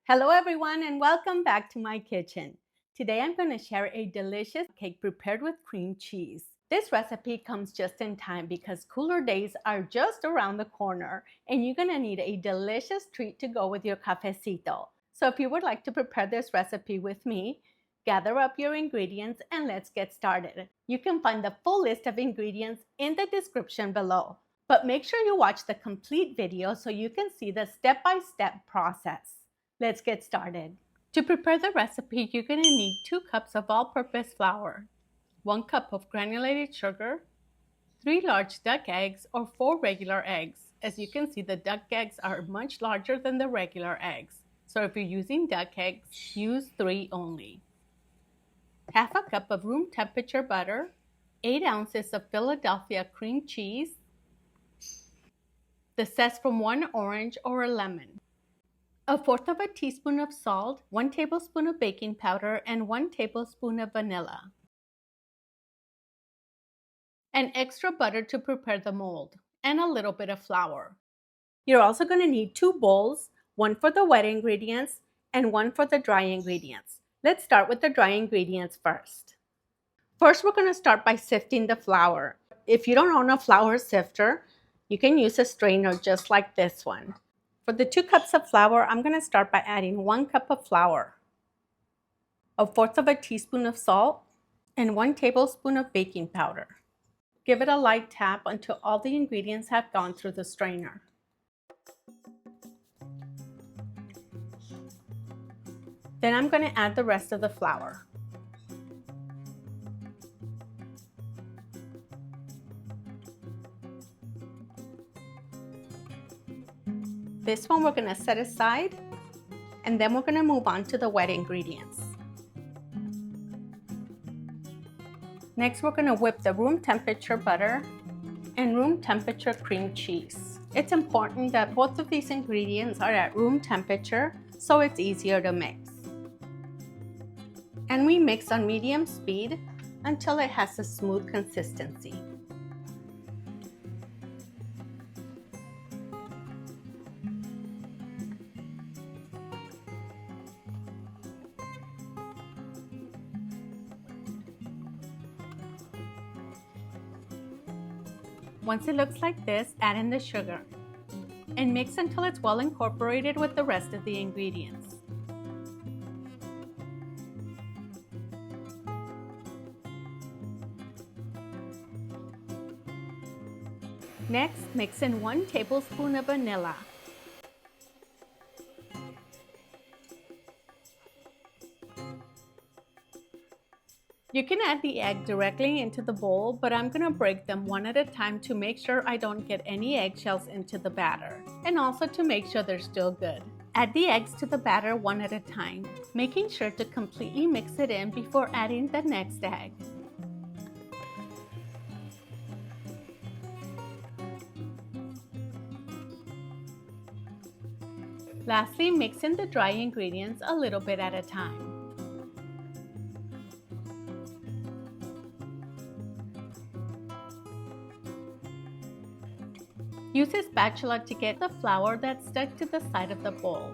Hello everyone and welcome back to my kitchen. Today I'm going to share a delicious cake prepared with cream cheese. This recipe comes just in time because cooler days are just around the corner and you're going to need a delicious treat to go with your cafecito. So if you would like to prepare this recipe with me, gather up your ingredients and let's get started. You can find the full list of ingredients in the description below. But make sure you watch the complete video so you can see the step-by-step process. Let's get started. To prepare the recipe, you're going to need 2 cups of all-purpose flour, 1 cup of granulated sugar, 3 large duck eggs or 4 regular eggs. As you can see, the duck eggs are much larger than the regular eggs. So if you're using duck eggs, use 3 only. Half a cup of room temperature butter, 8 ounces of Philadelphia cream cheese, the zest from 1 orange or a lemon, 1/4 teaspoon of salt, 1 tablespoon of baking powder, and 1 tablespoon of vanilla. And extra butter to prepare the mold, and a little bit of flour. You're also going to need 2 bowls, one for the wet ingredients and one for the dry ingredients. Let's start with the dry ingredients first. First, we're going to start by sifting the flour. If you don't own a flour sifter, you can use a strainer just like this one. For the 2 cups of flour, I'm going to start by adding 1 cup of flour, 1/4 teaspoon of salt, and 1 tablespoon of baking powder. Give it a light tap until all the ingredients have gone through the strainer. Then I'm going to add the rest of the flour. This one we're going to set aside, and then we're going to move on to the wet ingredients. Next, we're going to whip the room temperature butter and room temperature cream cheese. It's important that both of these ingredients are at room temperature so it's easier to mix. And we mix on medium speed until it has a smooth consistency. Once it looks like this, add in the sugar and mix until it's well incorporated with the rest of the ingredients. Next, mix in 1 tablespoon of vanilla. You can add the egg directly into the bowl, but I'm going to break them one at a time to make sure I don't get any eggshells into the batter, and also to make sure they're still good. Add the eggs to the batter one at a time, making sure to completely mix it in before adding the next egg. Lastly, mix in the dry ingredients a little bit at a time. Use a spatula to get the flour that's stuck to the side of the bowl.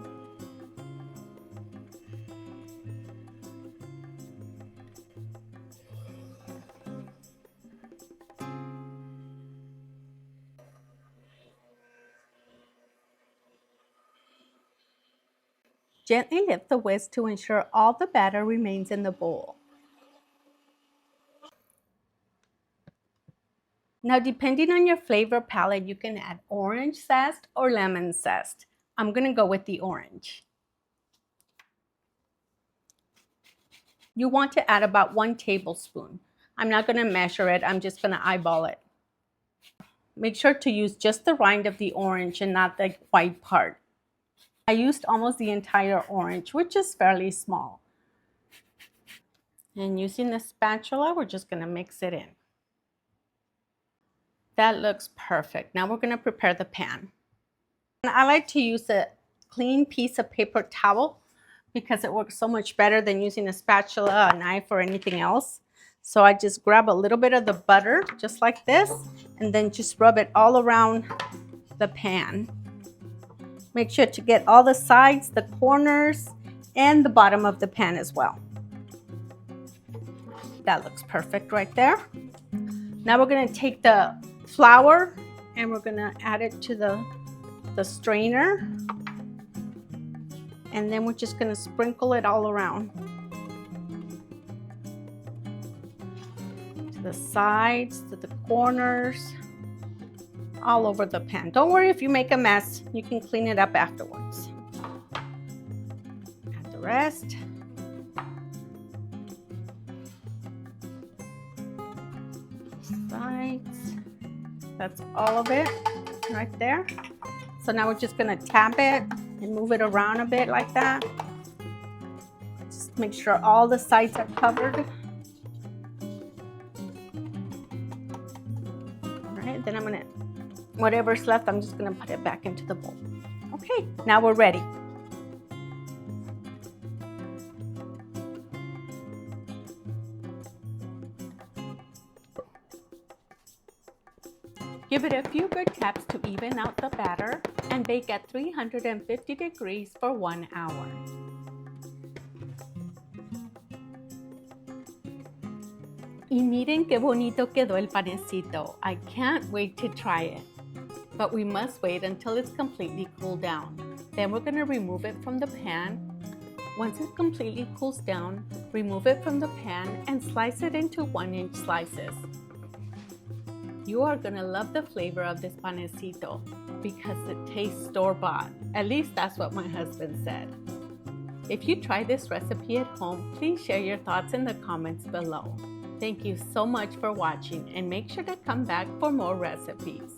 Gently lift the whisk to ensure all the batter remains in the bowl. Now, depending on your flavor palette, you can add orange zest or lemon zest. I'm going to go with the orange. You want to add about 1 tablespoon. I'm not going to measure it, I'm just going to eyeball it. Make sure to use just the rind of the orange and not the white part. I used almost the entire orange, which is fairly small. And using the spatula, we're just going to mix it in. That looks perfect. Now we're going to prepare the pan. And I like to use a clean piece of paper towel because it works so much better than using a spatula, a knife, or anything else. So I just grab a little bit of the butter, just like this, and then just rub it all around the pan. Make sure to get all the sides, the corners, and the bottom of the pan as well. That looks perfect right there. Now we're gonna take the flour and we're gonna add it to the strainer. And then we're just gonna sprinkle it all around. To the sides, to the corners, all over the pan. Don't worry if you make a mess, you can clean it up afterwards. Add the rest. Sides. That's all of it right there. So now we're just gonna tap it and move it around a bit like that. Just make sure all the sides are covered. All right, then I'm gonna, whatever's left, I'm just gonna put it back into the bowl. Okay, now we're ready. Give it a few good taps to even out the batter and bake at 350 degrees for 1 hour. Y miren qué bonito quedó el panecito. I can't wait to try it. But we must wait until it's completely cooled down. Then we're going to remove it from the pan. Once it completely cools down, remove it from the pan and slice it into 1-inch slices. You are gonna love the flavor of this panecito because it tastes store-bought. At least that's what my husband said. If you try this recipe at home, please share your thoughts in the comments below. Thank you so much for watching and make sure to come back for more recipes.